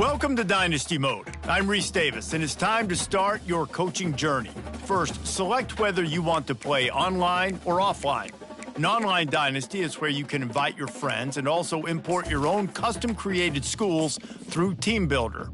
Welcome to Dynasty Mode. I'm Reese Davis, and it's time to start your coaching journey. First, select whether you want to play online or offline. An online dynasty is where you can invite your friends and also import your own custom-created schools through Team Builder.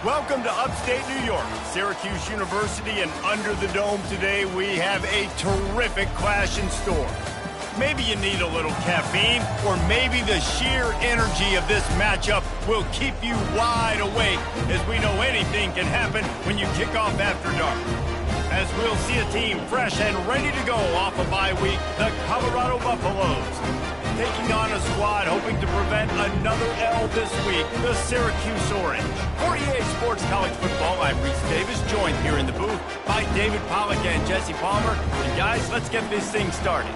Welcome to upstate New York, Syracuse University, and under the dome today we have a terrific clash in store. Maybe you need a little caffeine, or maybe the sheer energy of this matchup will keep you wide awake, as we know anything can happen when you kick off after dark. as we'll see a team fresh and ready to go off a bye week, the Colorado Buffaloes. Taking on a squad hoping to prevent another L this week, the Syracuse Orange. For EA Sports College Football, I'm Reese Davis, joined here in the booth by David Pollack and Jesse Palmer. And guys, let's get this thing started.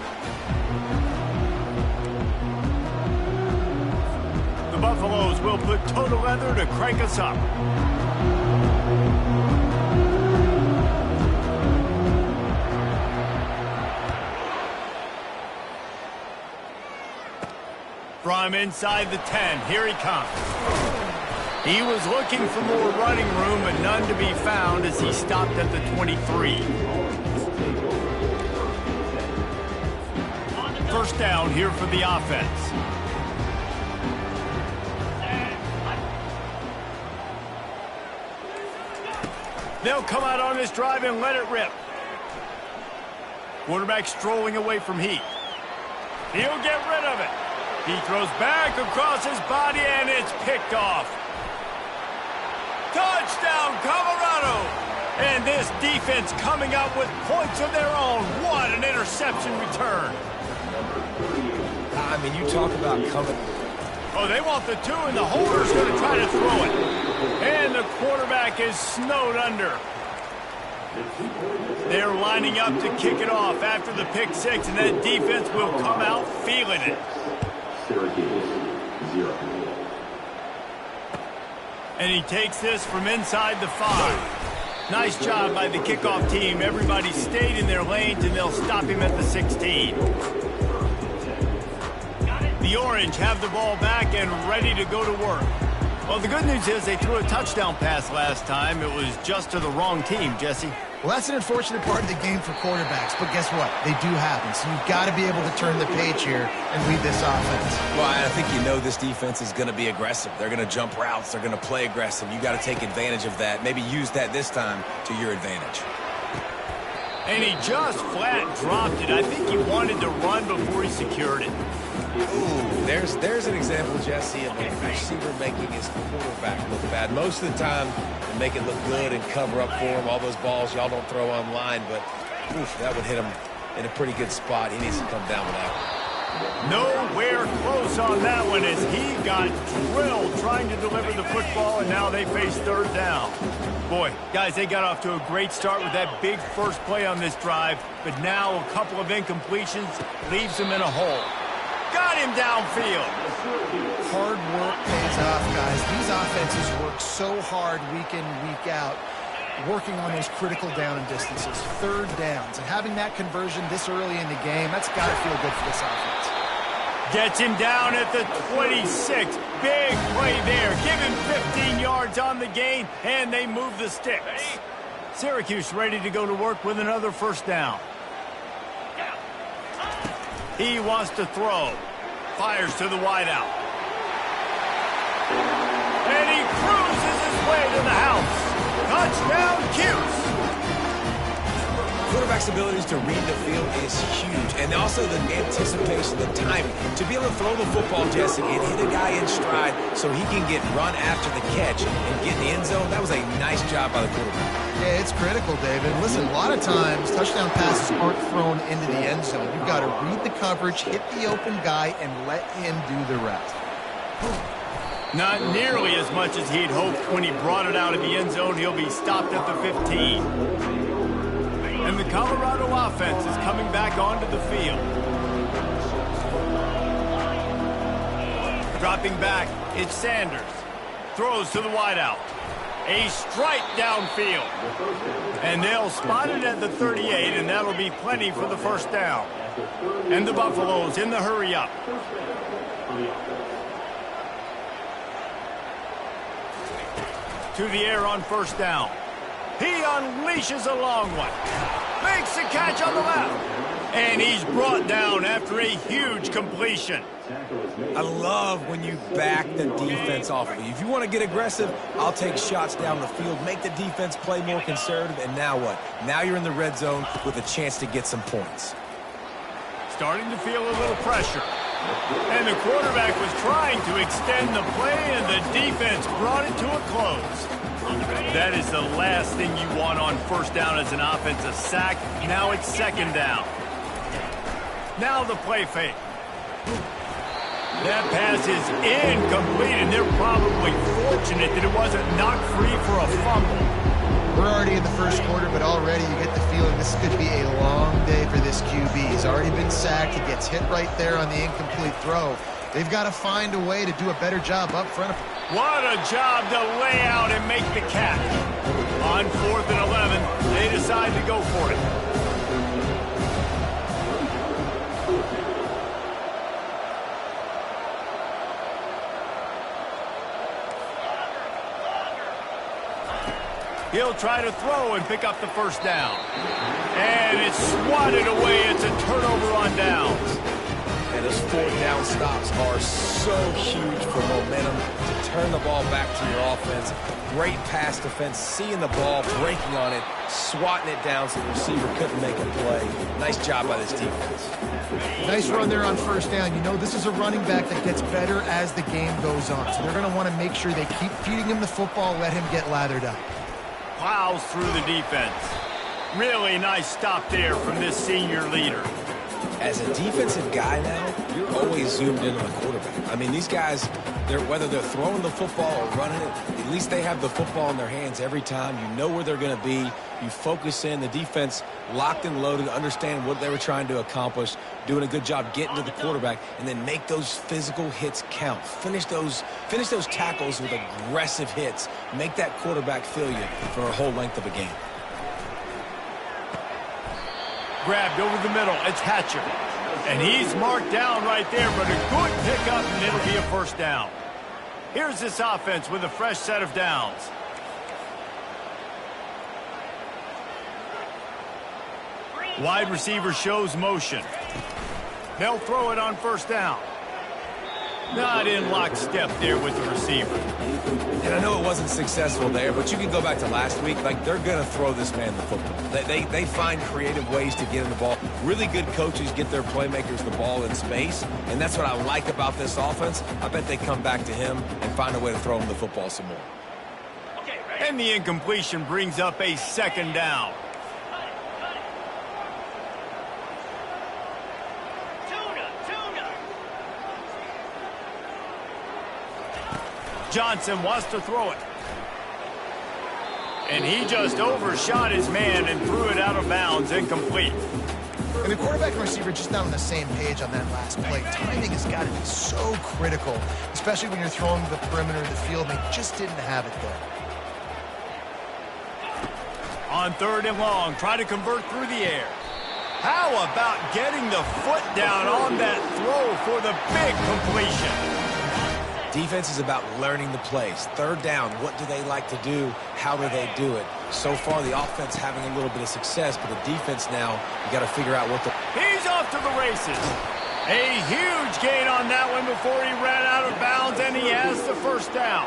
The Buffaloes will put total leather to crank us up. From inside the 10, here he comes. He was looking for more running room, but none to be found as he stopped at the 23. First down here for the offense. They'll come out on this drive and let it rip. Quarterback strolling away from Heath. He'll get rid of it. He throws back across his body, and it's picked off. Touchdown, Colorado! And this defense coming up with points of their own. What an interception return. I mean, you talk about coming. Oh, they want the two, and the holder's going to try to throw it. And the quarterback is snowed under. They're lining up to kick it off after the pick six, and that defense will come out feeling it. Syracuse, 0. And he takes this from inside the 5. Nice job by the kickoff team. Everybody stayed in their lanes, and they'll stop him at the 16. The Orange have the ball back and ready to go to work. Well, the good news is they threw a touchdown pass last time. It was just to the wrong team, Jesse. Well, that's an unfortunate part of the game for quarterbacks, but guess what? They do happen, so you've got to be able to turn the page here and lead this offense. Well, I think you know this defense is going to be aggressive. They're going to jump routes. They're going to play aggressive. You got to take advantage of that. Maybe use that this time to your advantage. And he just flat dropped it. I think he wanted to run before he secured it. Ooh, there's an example, Jesse, of a receiver making his quarterback look bad. Most of the time, they make it look good and cover up for him. All those balls y'all don't throw online, but oof, that would hit him in a pretty good spot. He needs to come down with that one. Nowhere close on that one as he got drilled trying to deliver the football, and now they face third down. Boy, guys, they got off to a great start with that big first play on this drive, but now a couple of incompletions leaves them in a hole. Got him downfield. Hard work pays off, guys. These offenses work so hard week in, week out, working on those critical down and distances, third downs. And having that conversion this early in the game, that's got to feel good for this offense. Gets him down at the 26. Big play there. Give him 15 yards on the gain, and they move the sticks. Syracuse ready to go to work with another first down. He wants to throw. Fires to the wideout. And he cruises his way to the house. Touchdown, Cuse. Quarterback's abilities to read the field is huge, and also the anticipation, the timing. To be able to throw the football, Jesse, and hit a guy in stride so he can get run after the catch and get in the end zone, that was a nice job by the quarterback. Yeah, it's critical, David. Listen, a lot of times, touchdown passes aren't thrown into the end zone. You've got to read the coverage, hit the open guy, and let him do the rest. Not nearly as much as he'd hoped when he brought it out of the end zone. He'll be stopped at the 15. And the Colorado offense is coming back onto the field. Dropping back, it's Sanders. Throws to the wideout. A strike downfield. And they'll spot it at the 38, and that'll be plenty for the first down. And the Buffaloes in the hurry up. To the air on first down. He unleashes a long one. Makes the catch on the left. And he's brought down after a huge completion. I love when you back the defense off of you. If you want to get aggressive, I'll take shots down the field, make the defense play more conservative, and now what? Now you're in the red zone with a chance to get some points. Starting to feel a little pressure. And the quarterback was trying to extend the play, and the defense brought it to a close. That is the last thing you want on first down as an offense, a sack. Now it's second down. Now the play fake. That pass is incomplete, and they're probably fortunate that it wasn't knocked free for a fumble. We're already in the first quarter, but already you get the feeling this could be a long day for this QB. He's already been sacked. He gets hit right there on the incomplete throw. They've got to find a way to do a better job up front. What a job to lay out and make the catch. On 4th and 11, they decide to go for it. He'll try to throw and pick up the first down. And it's swatted away. It's a turnover on downs. And those 4th down stops are so huge for momentum to turn the ball back to your offense. Great pass defense, seeing the ball, breaking on it, swatting it down so the receiver couldn't make a play. Nice job by this defense. Nice run there on first down. You know, this is a running back that gets better as the game goes on. So they're going to want to make sure they keep feeding him the football, let him get lathered up. Plows through the defense. Really nice stop there from this senior leader. As a defensive guy now, you're always zoomed in on the quarterback. I mean, these guys, whether they're throwing the football or running it, at least they have the football in their hands every time. You know where they're going to be. You focus in. The defense locked and loaded, understand what they were trying to accomplish, doing a good job getting to the quarterback, and then make those physical hits count. Finish those tackles with aggressive hits. Make that quarterback feel you for a whole length of a game. Grabbed over the middle. It's Hatcher. And he's marked down right there, but a good pickup, and it'll be a first down. Here's this offense with a fresh set of downs. Wide receiver shows motion. They'll throw it on first down. Not in lockstep there with the receiver. And I know it wasn't successful there, but you can go back to last week. Like, they're going to throw this man the football. They find creative ways to get him the ball. Really good coaches get their playmakers the ball in space, and that's what I like about this offense. I bet they come back to him and find a way to throw him the football some more. And the incompletion brings up a second down. Johnson wants to throw it. And he just overshot his man and threw it out of bounds, incomplete. And the quarterback and receiver just not on the same page on that last play. Timing has got to be so critical, especially when you're throwing the perimeter of the field. They just didn't have it there. On 3rd and long, try to convert through the air. How about getting the foot down on that throw for the big completion? Defense is about learning the plays. 3rd down, what do they like to do? How do they do it? So far, the offense having a little bit of success, but the defense now, you got to figure out what the... He's off to the races. A huge gain on that one before he ran out of bounds, and he has the first down.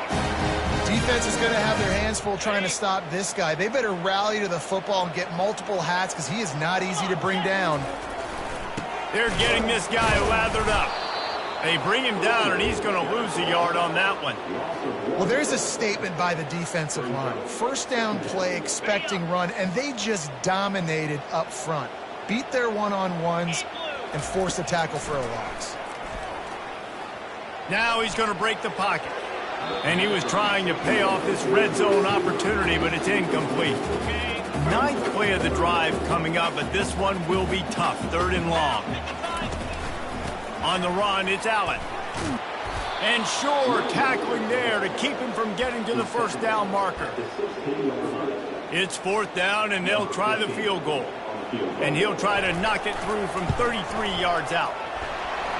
Defense is going to have their hands full trying to stop this guy. They better rally to the football and get multiple hats because he is not easy to bring down. They're getting this guy lathered up. They bring him down, and he's going to lose a yard on that one. Well, there's a statement by the defensive line. First down play, expecting run, and they just dominated up front. Beat their one-on-ones and forced a tackle for a loss. Now he's going to break the pocket. And he was trying to pay off this red zone opportunity, but it's incomplete. 9th play of the drive coming up, but this one will be tough. 3rd and long. On the run, it's Allen. And Shore tackling there to keep him from getting to the first down marker. It's 4th down, and they'll try the field goal. And he'll try to knock it through from 33 yards out.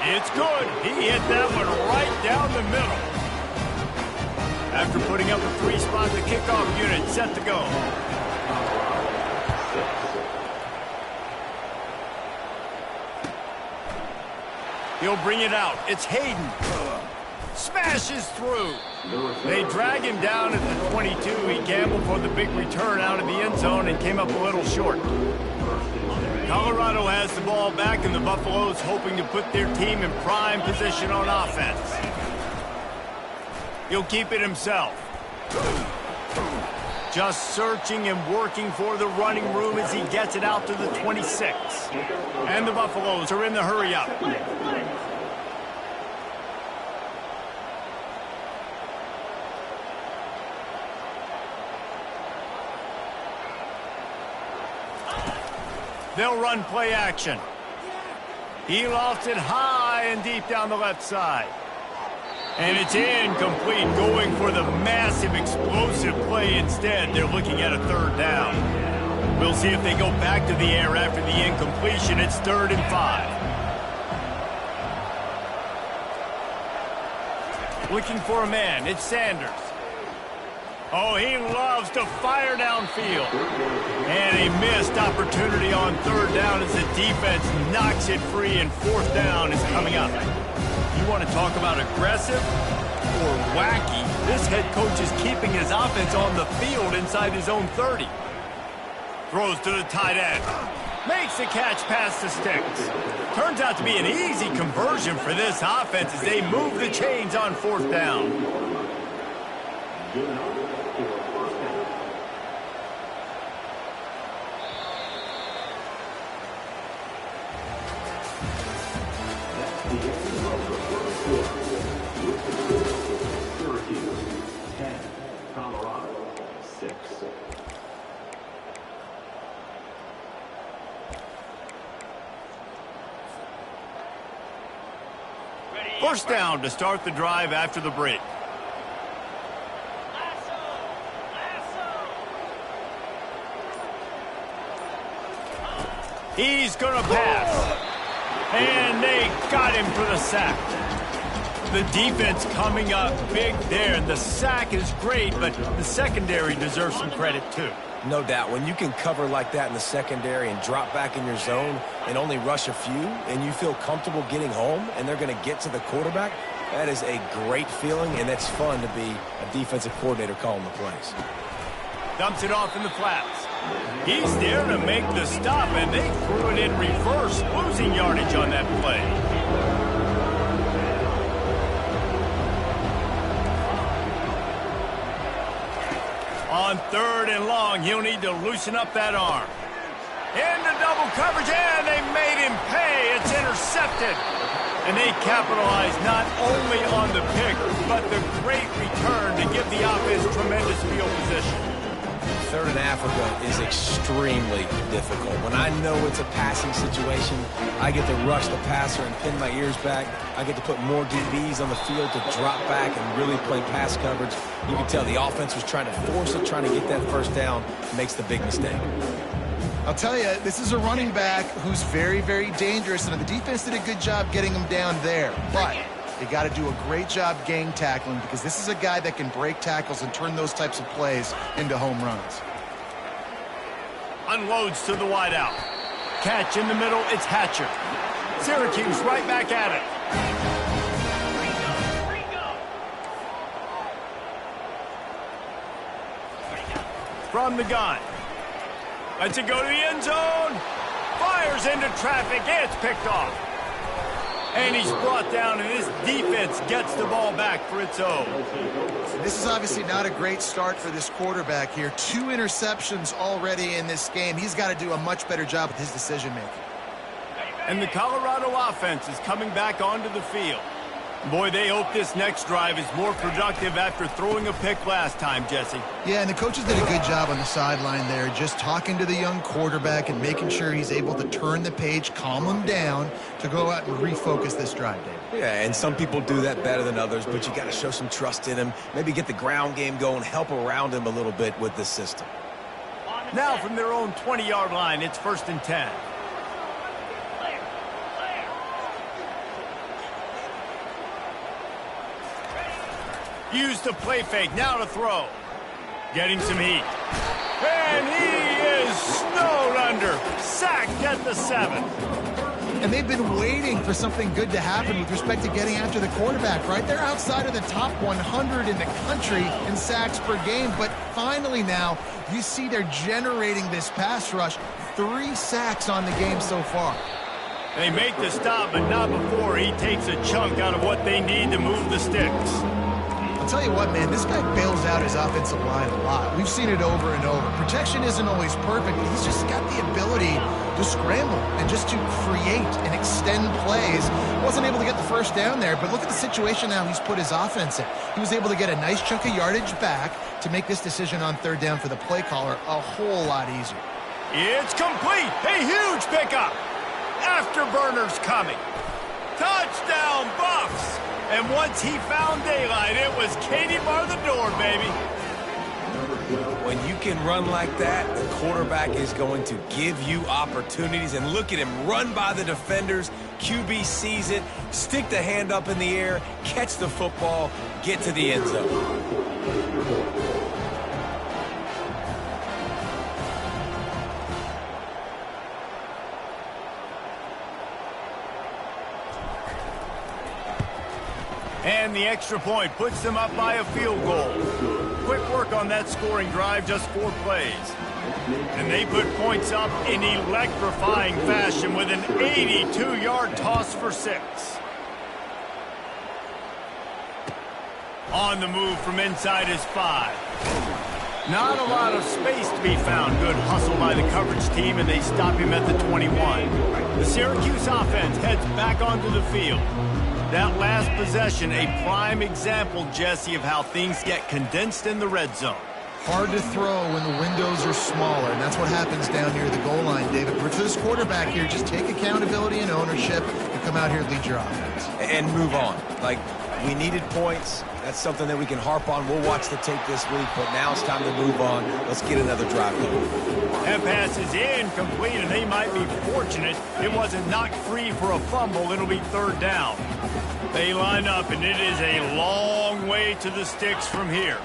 It's good. He hit that one right down the middle. After putting up a 3-spot, the kickoff unit set to go. He'll bring it out. It's Hayden. Smashes through. They drag him down at the 22. He gambled for the big return out of the end zone and came up a little short. Colorado has the ball back, and the Buffaloes hoping to put their team in prime position on offense. He'll keep it himself. Just searching and working for the running room as he gets it out to the 26. And the Buffaloes are in the hurry-up. They'll run play action. He lofts it high and deep down the left side. And it's incomplete, going for the massive explosive play instead. They're looking at a third down. We'll see if they go back to the air after the incompletion. It's 3rd and 5. Looking for a man. It's Sanders. Oh, he loves to fire downfield. And a missed opportunity on 3rd down as the defense knocks it free, and 4th down is coming up. You want to talk about aggressive or wacky? This head coach is keeping his offense on the field inside his own 30. Throws to the tight end. Makes the catch past the sticks. Turns out to be an easy conversion for this offense as they move the chains on 4th down. First down to start the drive after the break. He's going to pass. And they got him for the sack. The defense coming up big there. The sack is great, but the secondary deserves some credit too. No doubt. When you can cover like that in the secondary and drop back in your zone and only rush a few, and you feel comfortable getting home and they're going to get to the quarterback, that is a great feeling, and it's fun to be a defensive coordinator calling the plays. Dumps it off in the flats. He's there to make the stop, and they threw it in reverse, losing yardage on that play. On 3rd and long, he'll need to loosen up that arm. Into double coverage, and they made him pay. It's intercepted. And they capitalized not only on the pick, but the great return to give the offense tremendous field position. 3rd and Africa is extremely difficult. When I know it's a passing situation, I get to rush the passer and pin my ears back. I get to put more DBs on the field to drop back and really play pass coverage. You can tell the offense was trying to force it, trying to get that first down, makes the big mistake. I'll tell you, this is a running back who's very, very dangerous, and the defense did a good job getting him down there. But they got to do a great job gang tackling, because this is a guy that can break tackles and turn those types of plays into home runs. Unloads to the wideout. Catch in the middle, it's Hatcher. Syracuse right back at it. From the gun. Lets it go to the end zone. Fires into traffic. It's picked off. And he's brought down, and this defense gets the ball back for its own. This is obviously not a great start for this quarterback here. 2 interceptions already in this game. He's got to do a much better job with his decision-making. And the Colorado offense is coming back onto the field. Boy, they hope this next drive is more productive after throwing a pick last time, Jesse. Yeah, and the coaches did a good job on the sideline there, just talking to the young quarterback and making sure he's able to turn the page, calm him down to go out and refocus this drive, David. Yeah, and some people do that better than others, but you got to show some trust in him, maybe get the ground game going, help around him a little bit with this system. Now from their own 20-yard line, it's 1st and 10. Use the play fake, now to throw. Getting some heat. And he is snowed under. Sacked at the 7. And they've been waiting for something good to happen with respect to getting after the quarterback, right? They're outside of the top 100 in the country in sacks per game, but finally now you see they're generating this pass rush. 3 sacks on the game so far. They make the stop, but not before he takes a chunk out of what they need to move the sticks. I'll tell you what, man, this guy bails out his offensive line a lot. We've seen it over and over. Protection isn't always perfect, but he's just got the ability to scramble and just to create and extend plays. Wasn't able to get the first down there, but look at the situation now he's put his offense in. He was able to get a nice chunk of yardage back to make this decision on 3rd down for the play caller a whole lot easier. It's complete. A huge pickup. Afterburners coming. Touchdown, Buffs. And once he found daylight, it was Katie bar the door, baby. When you can run like that, the quarterback is going to give you opportunities. And look at him run by the defenders. QB sees it, stick the hand up in the air, catch the football, get to the end zone. And the extra point puts them up by a field goal. Quick work on that scoring drive, just 4 plays. And they put points up in electrifying fashion with an 82-yard toss for 6. On the move from inside is 5. Not a lot of space to be found. Good hustle by the coverage team, and they stop him at the 21. The Syracuse offense heads back onto the field. That last possession, a prime example, Jesse, of how things get condensed in the red zone. Hard to throw when the windows are smaller, and that's what happens down near the goal line, David. But for this quarterback here, just take accountability and ownership and come out here and lead your offense. And move on. Like, we needed points. That's something that we can harp on. We'll watch the tape this week, but now it's time to move on. Let's get another drive going. That pass is incomplete, and they might be fortunate it wasn't knocked free for a fumble. It'll be 3rd down. They line up, and it is a long way to the sticks from here.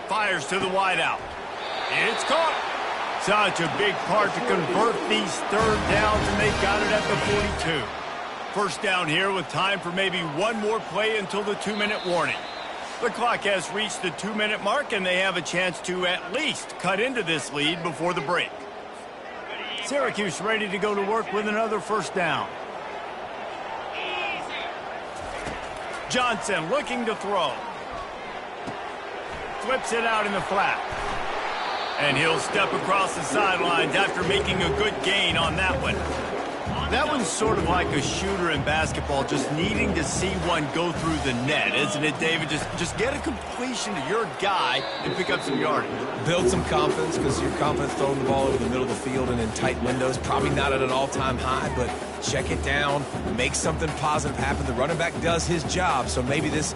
Fires to the wideout. It's caught. Such a big part to convert these 3rd downs, and they got it at the 42. First down here with time for maybe one more play until the 2-minute warning. The clock has reached the 2-minute mark, and they have a chance to at least cut into this lead before the break. Syracuse ready to go to work with another first down. Johnson looking to throw. Flips it out in the flat. And he'll step across the sidelines after making a good gain on that one. That one's sort of like a shooter in basketball, just needing to see one go through the net, isn't it, David? Just get a completion to your guy and pick up some yardage. Build some confidence, because your confidence throwing the ball over the middle of the field and in tight windows, probably not at an all-time high, but check it down, make something positive happen. The running back does his job, so maybe this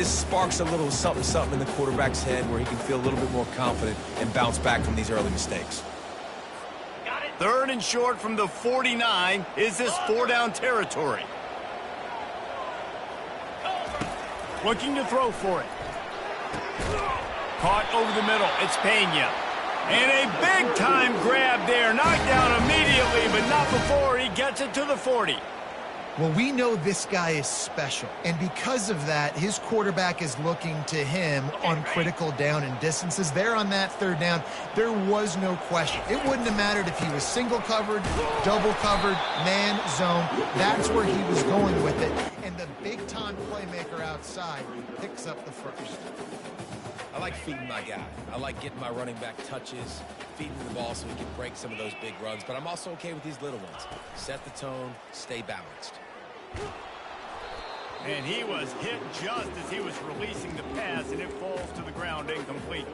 sparks a little something in the quarterback's head where he can feel a little bit more confident and bounce back from these early mistakes. 3rd and short from the 49. Is this 4-down territory? Looking to throw for it. Caught over the middle. It's Pena. And a big-time grab there. Knocked down immediately, but not before he gets it to the 40. Well, we know this guy is special, and because of that, his quarterback is looking to him on critical down and distances. There on that 3rd down, there was no question. It wouldn't have mattered if he was single covered, double covered, man, zone. That's where he was going with it, and the big-time playmaker outside picks up the first. I like feeding my guy. I like getting my running back touches, feeding the ball so he can break some of those big runs, but I'm also okay with these little ones. Set the tone, stay balanced. And he was hit just as he was releasing the pass, and it falls to the ground incomplete.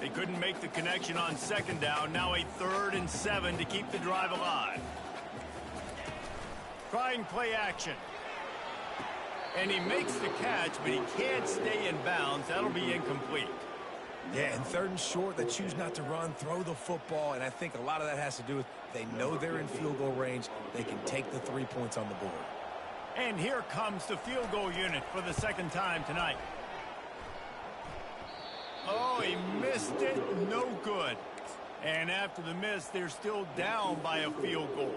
They couldn't make the connection on 2nd down. Now a 3rd and 7 to keep the drive alive. Trying play action. And he makes the catch, but he can't stay in bounds. That'll be incomplete. Yeah, and 3rd and short, they choose not to run, throw the football, and I think a lot of that has to do with they know they're in field goal range. They can take the 3 points on the board. And here comes the field goal unit for the 2nd time tonight. Oh, he missed it. No good. And after the miss, they're still down by a field goal.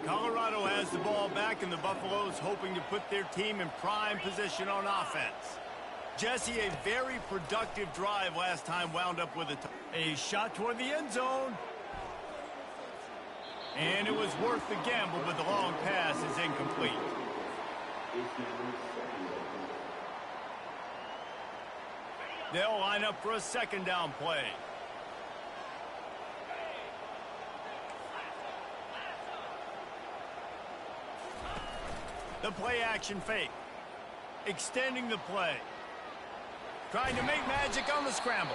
Colorado has the ball back, and the Buffaloes hoping to put their team in prime position on offense. Jesse, a very productive drive last time wound up with a shot toward the end zone. And it was worth the gamble, but the long pass is incomplete. They'll line up for a second down play. The play action fake. Extending the play. Trying to make magic on the scramble.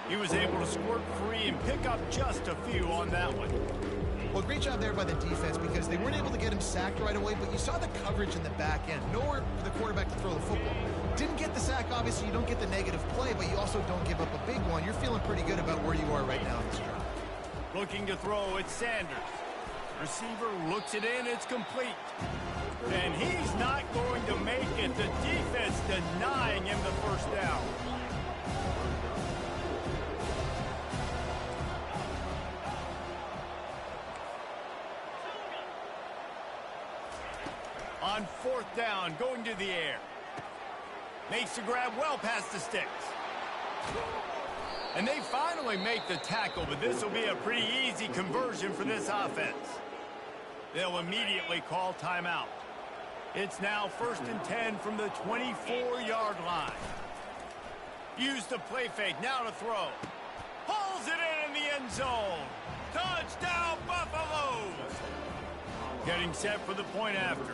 He was able to squirt free and pick up just a few on that one. Well, great job there by the defense because they weren't able to get him sacked right away, but you saw the coverage in the back end. Nowhere for the quarterback to throw the football. Didn't get the sack, obviously. You don't get the negative play, but you also don't give up a big one. You're feeling pretty good about where you are right now in this drive. Looking to throw, it's Sanders. Receiver looks it in, it's complete. And he's not going to make it. The defense denying him the first down. On fourth down, going to the air. Makes the grab well past the sticks. And they finally make the tackle, but this will be a pretty easy conversion for this offense. They'll immediately call timeout. It's now 1st and 10 from the 24-yard line. Use the play fake, now to throw. Pulls it in the end zone. Touchdown, Buffaloes! Getting set for the point after.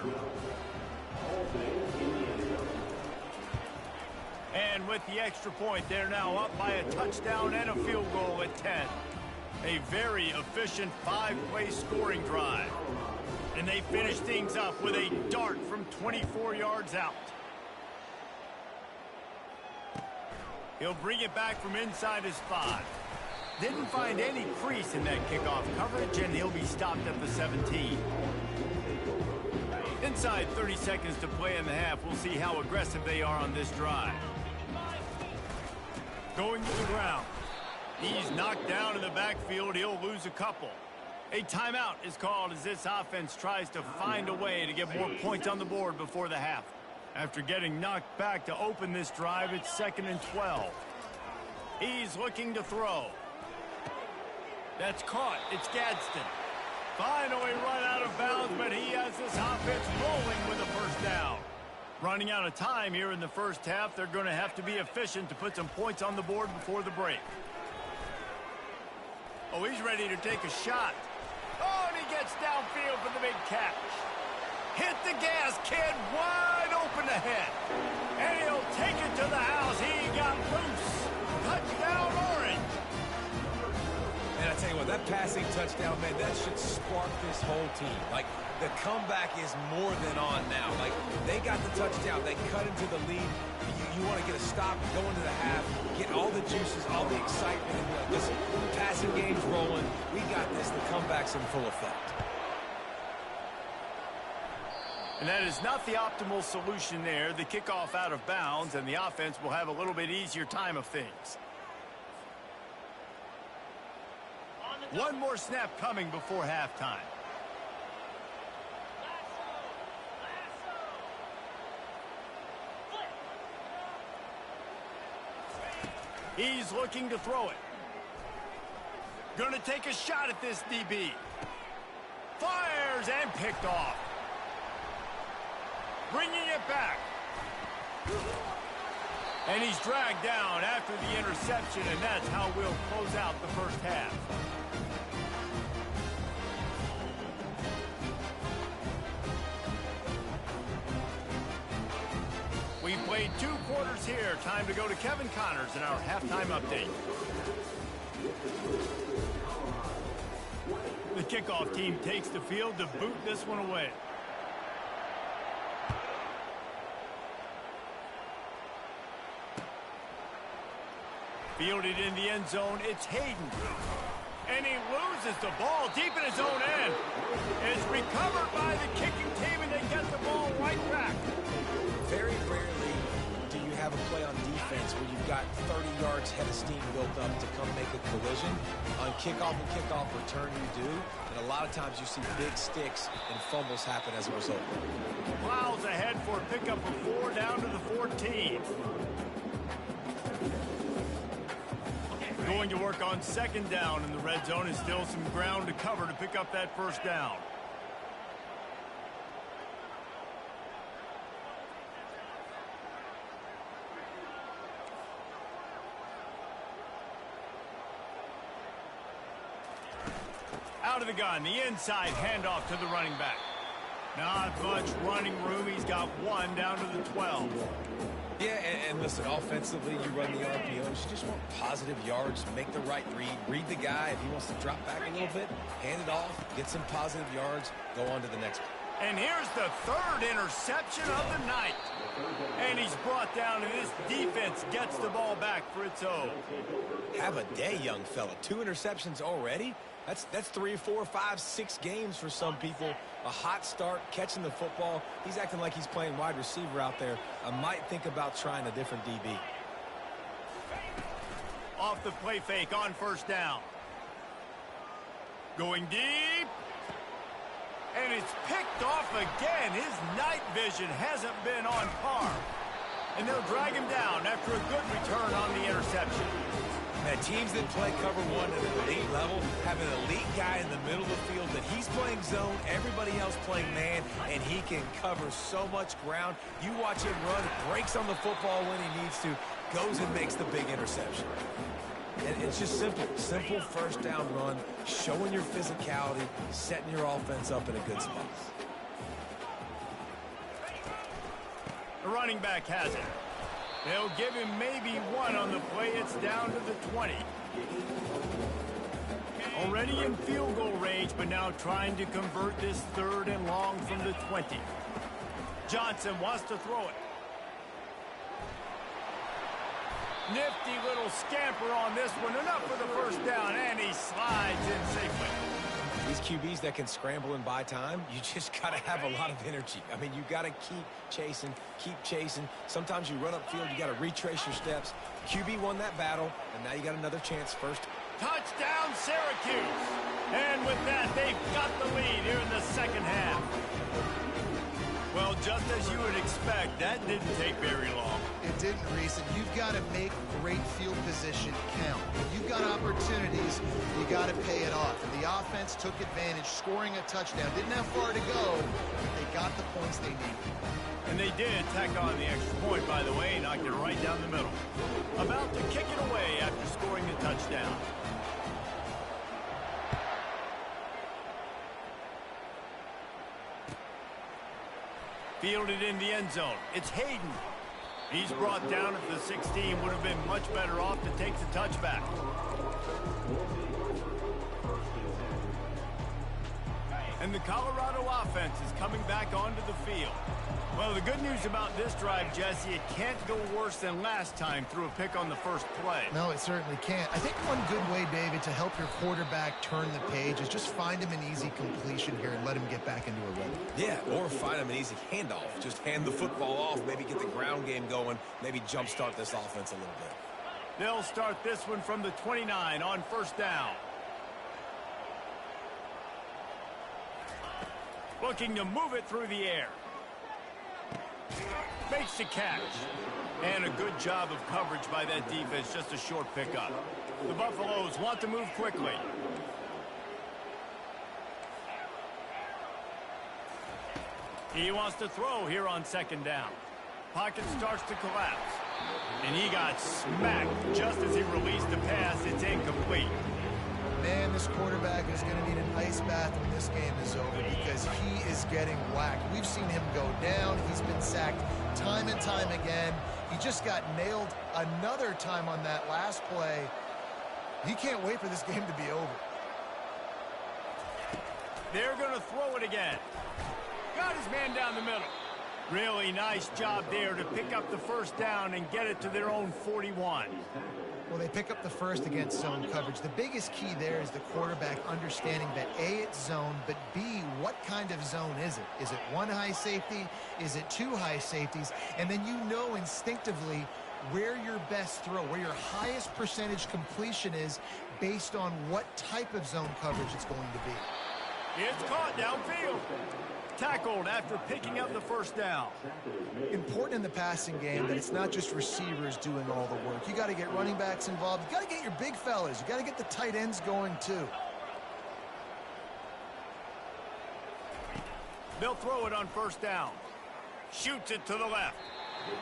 And with the extra point, they're now up by a touchdown and a field goal at 10. A very efficient 5-play scoring drive. And they finish things up with a dart from 24 yards out. He'll bring it back from inside his 5. Didn't find any crease in that kickoff coverage, and he'll be stopped at the 17. Inside 30 seconds to play in the half. We'll see how aggressive they are on this drive. Going to the ground. He's knocked down in the backfield. He'll lose a couple. A timeout is called as this offense tries to find a way to get more points on the board before the half. After getting knocked back to open this drive, it's 2nd and 12. He's looking to throw. That's caught. It's Gadsden. Finally run out of bounds, but he has this offense rolling with a first down. Running out of time here in the first half. They're going to have to be efficient to put some points on the board before the break. Oh, he's ready to take a shot. Oh, and he gets downfield for the big catch. Hit the gas, kid. Wide open ahead. And he'll take it to the house. He got loose. Touchdown, Orange. And I tell you what, that passing touchdown, man, that should spark this whole team. Like, the comeback is more than on now. Like, they got the touchdown. They cut into the lead. You want to get a stop, go into the half, get all the juices, all the excitement, and be like, listen, the passing game's rolling. We got this. The comeback's in full effect. And that is not the optimal solution there. The kickoff out of bounds, and the offense will have a little bit easier time of things. One more snap coming before halftime. He's looking to throw it. Gonna take a shot at this DB. Fires and picked off. Bringing it back. And he's dragged down after the interception, and that's how we'll close out the first half. We played 2 quarters here. Time to go to Kevin Connors in our halftime update. The kickoff team takes the field to boot this one away. Fielded in the end zone, it's Hayden. And he loses the ball deep in his own end. It's recovered by the kicking team, and they get the ball right back. Very rarely do you have a play on defense where you've got 30 yards head of steam built up to come make a collision. On kickoff and kickoff return you do, and a lot of times you see big sticks and fumbles happen as a result. Plows ahead for a pickup of 4 down to the 14. Going to work on second down in the red zone, and still some ground to cover to pick up that first down. Out of the gun, the inside handoff to the running back. Not much running room. He's got 1 down to the 12. Yeah, and listen, offensively, you run the RPOs. You just want positive yards, make the right read the guy. If he wants to drop back a little bit, hand it off, get some positive yards, go on to the next one. And here's the 3rd interception of the night. And he's brought down, and this defense gets the ball back for its own. Have a day, young fella. 2 interceptions already? That's 3, 4, 5, 6 games for some people. A hot start, catching the football. He's acting like he's playing wide receiver out there. I might think about trying a different DB. Off the play fake on first down. Going deep. And it's picked off again. His night vision hasn't been on par. And they'll drag him down after a good return on the interception. Now, teams that play cover 1 at an elite level have an elite guy in the middle of the field that he's playing zone, everybody else playing man, and he can cover so much ground. You watch him run, breaks on the football when he needs to, goes and makes the big interception. And it's just simple first down run, showing your physicality, setting your offense up in a good spot. The running back has it. They'll give him maybe 1 on the play. It's down to the 20. Already in field goal range, but now trying to convert this 3rd and long from the 20. Johnson wants to throw it. Nifty little scamper on this one. Enough for the first down, and he slides in safely. These QBs that can scramble and buy time, you just got to have a lot of energy. I mean, you got to keep chasing. Sometimes you run upfield, you got to retrace your steps. QB won that battle, and now you got another chance first. Touchdown, Syracuse. And with that, they've got the lead here in the second half. Well, just as you would expect, that didn't take very long. It didn't, Reese, and you've got to make great field position count. When you've got opportunities, you got to pay it off. And the offense took advantage, scoring a touchdown. Didn't have far to go, but they got the points they needed. And they did tack on the extra point, by the way, knocked it right down the middle. About to kick it away after scoring the touchdown. Fielded in the end zone. It's Hayden. He's brought down at the 16. Would have been much better off to take the touchback. And the Colorado offense is coming back onto the field. Well, the good news about this drive, Jesse, it can't go worse than last time through a pick on the first play. No, it certainly can't. I think one good way, David, to help your quarterback turn the page is just find him an easy completion here and let him get back into a rhythm. Yeah, or find him an easy handoff. Just hand the football off, maybe get the ground game going, maybe jumpstart this offense a little bit. They'll start this one from the 29 on first down. Looking to move it through the air. Makes the catch. And a good job of coverage by that defense, just a short pickup. The Buffaloes want to move quickly. He wants to throw here on second down. Pocket starts to collapse. And he got smacked just as he released the pass. It's incomplete. Man, this quarterback is going to need an ice bath when this game is over because he is getting whacked. We've seen him go down. He's been sacked time and time again. He just got nailed another time on that last play. He can't wait for this game to be over. They're going to throw it again. Got his man down the middle. Really nice job there to pick up the first down and get it to their own 41. Well, they pick up the first against zone coverage. The biggest key there is the quarterback understanding that A, it's zone, but B, what kind of zone is it? Is it one high safety? Is it two high safeties? And then you know instinctively where your best throw, where your highest percentage completion is based on what type of zone coverage it's going to be. It's caught downfield. Tackled after picking up the first down. Important in the passing game that it's not just receivers doing all the work. You got to get running backs involved. You got to get your big fellas. You got to get the tight ends going too. They'll throw it on first down. Shoots it to the left.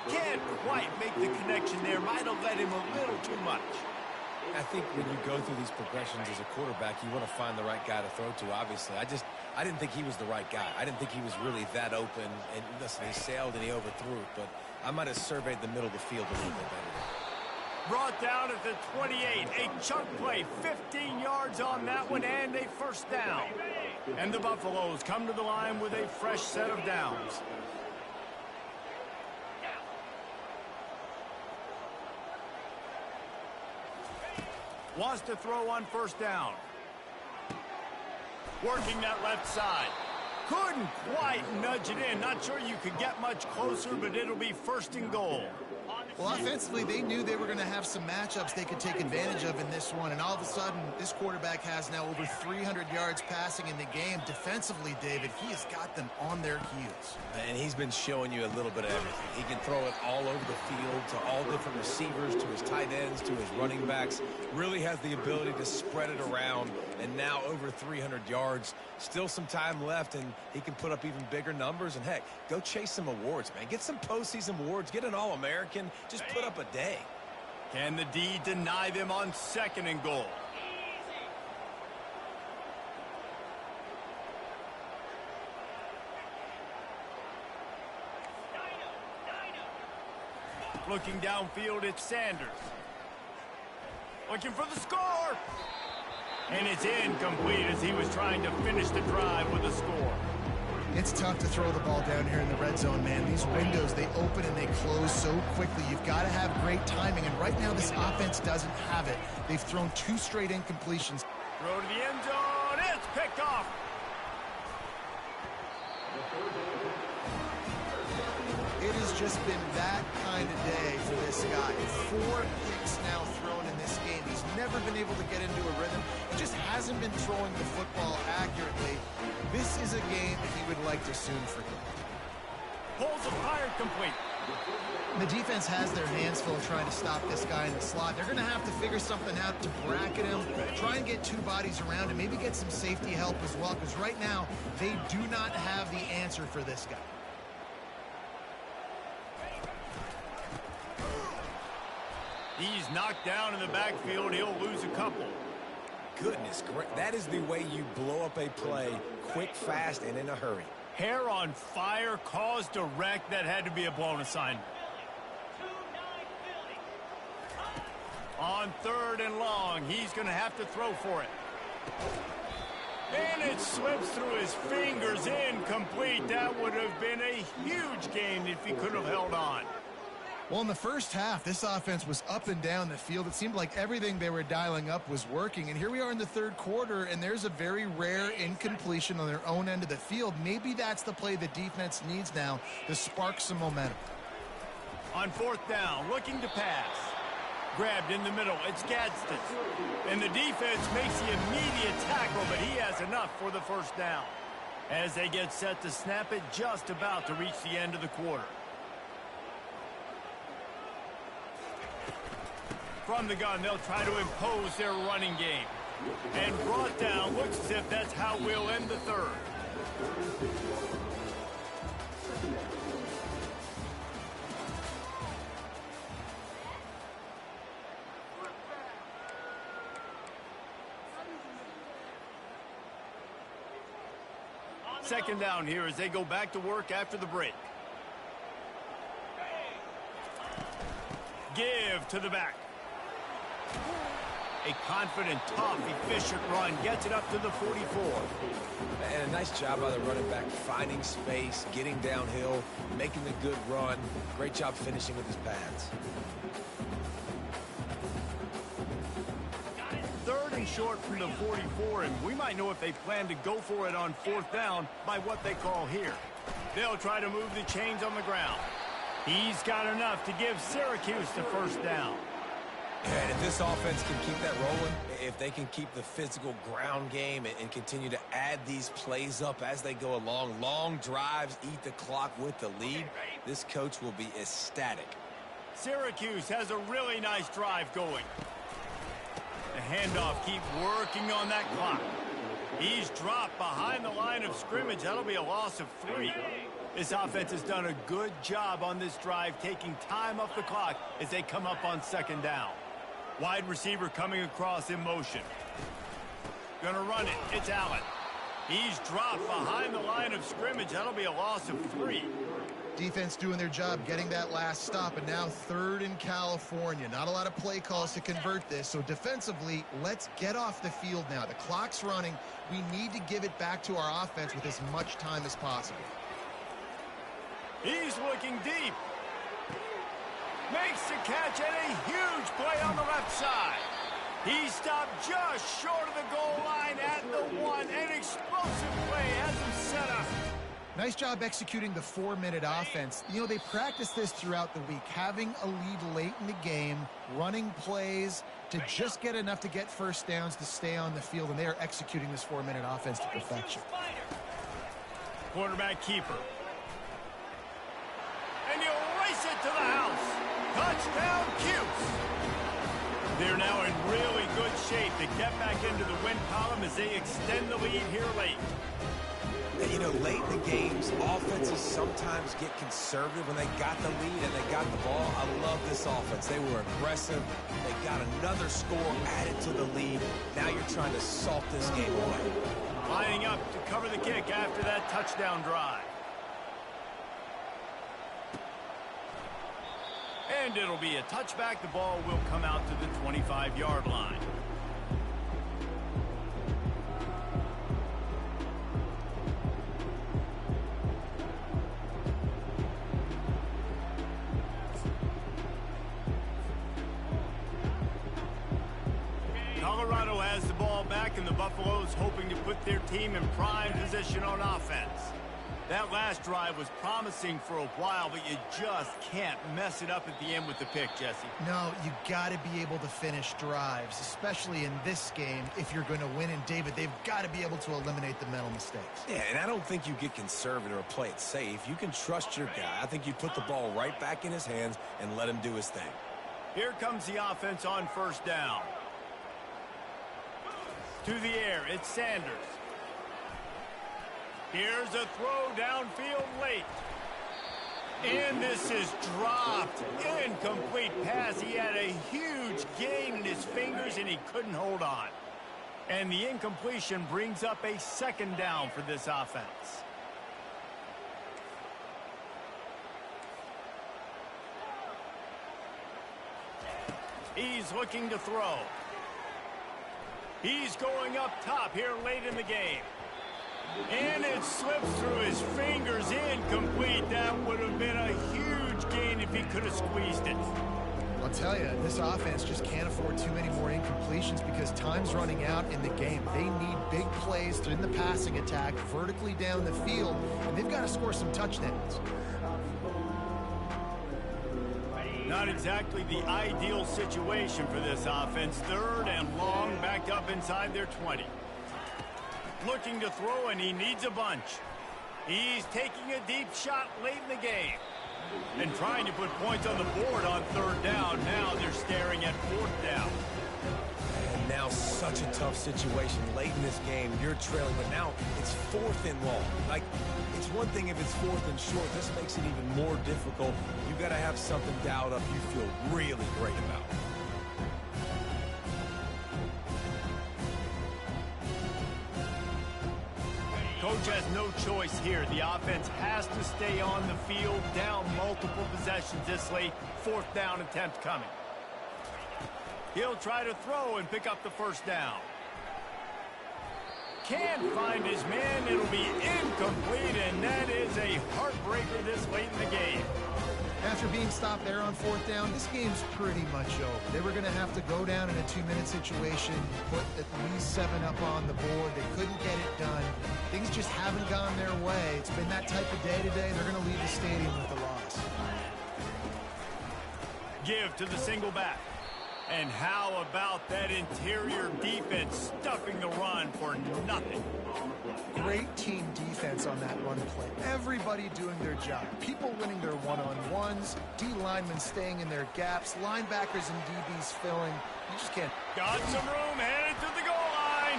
Can't quite make the connection there. Might have led him a little too much. I think when you go through these progressions as a quarterback, you want to find the right guy to throw to, obviously. I didn't think he was the right guy. I didn't think he was really that open. And listen, he sailed and he overthrew it, but I might have surveyed the middle of the field a little bit better. Brought down at the 28. A chunk play, 15 yards on that one, and a first down. And the Buffaloes come to the line with a fresh set of downs. Wants to throw on first down. Working that left side. Couldn't quite nudge it in. Not sure you could get much closer, but it'll be first and goal. Well, offensively, they knew they were going to have some matchups they could take advantage of in this one, and all of a sudden, this quarterback has now over 300 yards passing in the game. Defensively, David, he has got them on their heels. And he's been showing you a little bit of everything. He can throw it all over the field to all different receivers, to his tight ends, to his running backs. Really has the ability to spread it around, and now over 300 yards. Still some time left, and he can put up even bigger numbers. And, heck, go chase some awards, man. Get some postseason awards. Get an All-American. Just put up a day. Can the D deny them on second and goal? Looking downfield, it's Sanders. Looking for the score. And it's incomplete as he was trying to finish the drive with a score. It's tough to throw the ball down here in the red zone, man. These windows, they open and they close so quickly. You've got to have great timing, and right now this offense doesn't have it. They've thrown 2 straight incompletions. Throw to the end zone. It's picked off. It has just been that kind of day for this guy. 4 picks now thrown in this game. He's never been able to get into a rhythm. He just hasn't been throwing the football accurately. This is a game that he would like to soon forget. Pulls a fire complete. The defense has their hands full trying to stop this guy in the slot. They're going to have to figure something out to bracket him, try and get 2 bodies around him, maybe get some safety help as well, because right now they do not have the answer for this guy. He's knocked down in the backfield. He'll lose a couple. Goodness, that is the way you blow up a play quick, fast, and in a hurry. Hair on fire, cause direct. That had to be a blown assignment. On third and long, he's going to have to throw for it. And it slips through his fingers, incomplete. That would have been a huge gain if he could have held on. Well, in the first half, this offense was up and down the field. It seemed like everything they were dialing up was working. And here we are in the third quarter, and there's a very rare incompletion on their own end of the field. Maybe that's the play the defense needs now to spark some momentum. On fourth down, looking to pass. Grabbed in the middle, it's Gadsden. And the defense makes the immediate tackle, but he has enough for the first down. As they get set to snap it, just about to reach the end of the quarter. From the gun, they'll try to impose their running game. And brought down, looks as if that's how we'll end the third. Second down here as they go back to work after the break. Give to the back. A confident, tough, efficient run gets it up to the 44. And a nice job by the running back, finding space, getting downhill, making the good run. Great job finishing with his pads. Third and short from the 44, and we might know if they plan to go for it on fourth down by what they call here. They'll try to move the chains on the ground. He's got enough to give Syracuse the first down. And if this offense can keep that rolling, if they can keep the physical ground game and continue to add these plays up as they go along, long drives, eat the clock with the lead, this coach will be ecstatic. Syracuse has a really nice drive going. The handoff, keep working on that clock. He's dropped behind the line of scrimmage. That'll be a loss of 3. This offense has done a good job on this drive, taking time off the clock as they come up on second down. Wide receiver coming across in motion. Gonna run it. It's Allen. He's dropped behind the line of scrimmage. That'll be a loss of 3. Defense doing their job, getting that last stop, and now third in California. Not a lot of play calls to convert this, so defensively, let's get off the field now. The clock's running. We need to give it back to our offense with as much time as possible. He's looking deep. Makes the catch and a huge play on the left side. He stopped just short of the goal line at the 1. An explosive play has him set up. Nice job executing the 4-minute offense. You know, they practice this throughout the week, having a lead late in the game, running plays to just get enough to get first downs to stay on the field, and they are executing this 4-minute offense to perfection. Quarterback keeper. And he'll race it to the house. Touchdown, Cuse. They're now in really good shape to get back into the win column as they extend the lead here late. You know, late in the games, offenses sometimes get conservative when they got the lead and they got the ball. I love this offense. They were aggressive. They got another score added to the lead. Now you're trying to salt this game away. Lining up to cover the kick after that touchdown drive. And it'll be a touchback. The ball will come out to the 25-yard line. Colorado has the ball back, and the Buffaloes hoping to put their team in prime position on offense. That last drive was promising for a while, but you just can't mess it up at the end with the pick, Jesse. No, you got to be able to finish drives, especially in this game. If you're going to win, and David, they've got to be able to eliminate the mental mistakes. Yeah, and I don't think you get conservative or play it safe. You can trust your guy. I think you put the ball right back in his hands and let him do his thing. Here comes the offense on first down. To the air, it's Sanders. Here's a throw downfield late. And this is dropped. Incomplete pass. He had a huge gain in his fingers, and he couldn't hold on. And the incompletion brings up a second down for this offense. He's looking to throw. He's going up top here late in the game. And it slips through his fingers, incomplete. That would have been a huge gain if he could have squeezed it. I'll tell you, this offense just can't afford too many more incompletions because time's running out in the game. They need big plays in the passing attack, vertically down the field, and they've got to score some touchdowns. Not exactly the ideal situation for this offense. Third and long, backed up inside their 20. Looking to throw, and he needs a bunch. He's taking a deep shot late in the game. And trying to put points on the board on third down. Now they're staring at fourth down. And now such a tough situation late in this game. You're trailing, but now it's fourth and long. Like, it's one thing if it's fourth and short. This makes it even more difficult. You've got to have something dialed up you feel really great about. Coach has no choice here. The offense has to stay on the field, down multiple possessions this late. Fourth down attempt coming. He'll try to throw and pick up the first down. Can't find his man. It'll be incomplete, and that is a heartbreaker this late in the game. After being stopped there on 4th down, this game's pretty much over. They were going to have to go down in a 2-minute situation, put at least 7 up on the board. They couldn't get it done. Things just haven't gone their way. It's been that type of day today. They're going to leave the stadium with the loss. Give to the single back. And how about that interior defense stuffing the run for nothing? Great team defense on that run play. Everybody doing their job. People winning their one-on-ones, D linemen staying in their gaps, linebackers and DBs filling. You just can't. Got some room, headed to the goal line.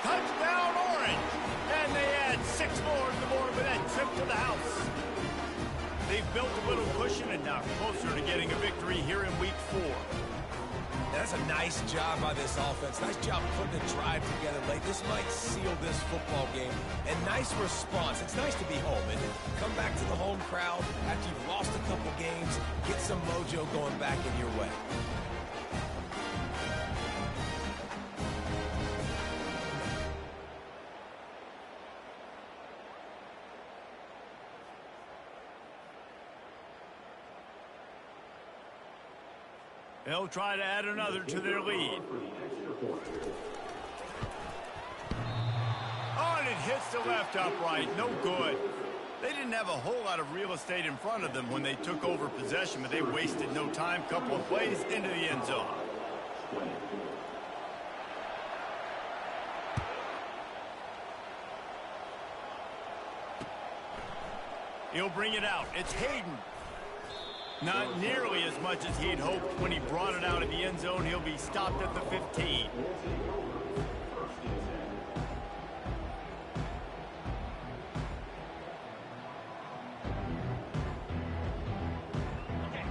Touchdown, Orange. And they add 6 more to the board with that trip to the house. They've built a little cushion and now closer to getting a victory here in week 4. That's a nice job by this offense. Nice job putting the drive together late. This might seal this football game. And nice response. It's nice to be home, isn't it? Come back to the home crowd after you've lost a couple games. Get some mojo going back in your way. They'll try to add another to their lead. Oh, and it hits the left upright. No good. They didn't have a whole lot of real estate in front of them when they took over possession, but they wasted no time. Couple of plays into the end zone. He'll bring it out. It's Hayden. Not nearly as much as he'd hoped when he brought it out of the end zone. He'll be stopped at the 15.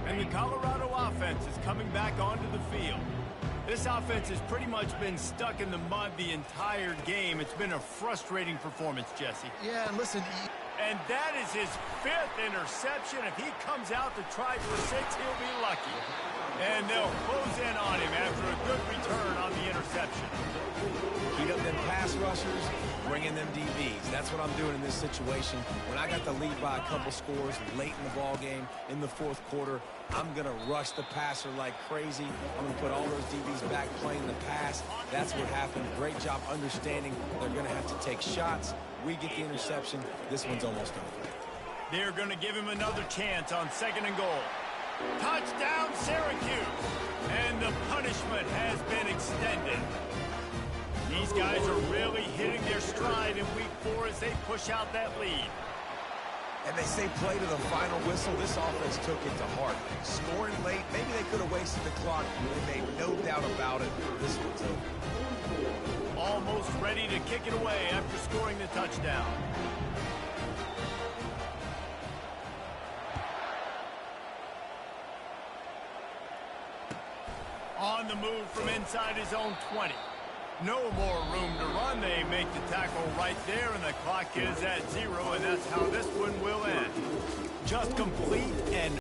And the Colorado offense is coming back onto the field. This offense has pretty much been stuck in the mud the entire game. It's been a frustrating performance, Jesse. Yeah, and listen. And that is his 5th interception. If he comes out to try for 6, he'll be lucky. And they'll close in on him after a good return on the interception. Heat up them pass rushers, bring in them DBs. That's what I'm doing in this situation. When I got the lead by a couple scores late in the ball game, in the 4th quarter, I'm going to rush the passer like crazy. I'm going to put all those DBs back playing the pass. That's what happened. Great job understanding they're going to have to take shots. We get the interception. This one's almost over. They're going to give him another chance on 2nd and goal. Touchdown, Syracuse. And the punishment has been extended. These guys are really hitting their stride in week 4 as they push out that lead. And they say play to the final whistle. This offense took it to heart. Scoring late, maybe they could have wasted the clock. They made no doubt about it. This one's over. Almost ready to kick it away after scoring the touchdown. On the move from inside his own 20. No more room to run. They make the tackle right there, and the clock is at 0, and that's how this one will end. Just complete and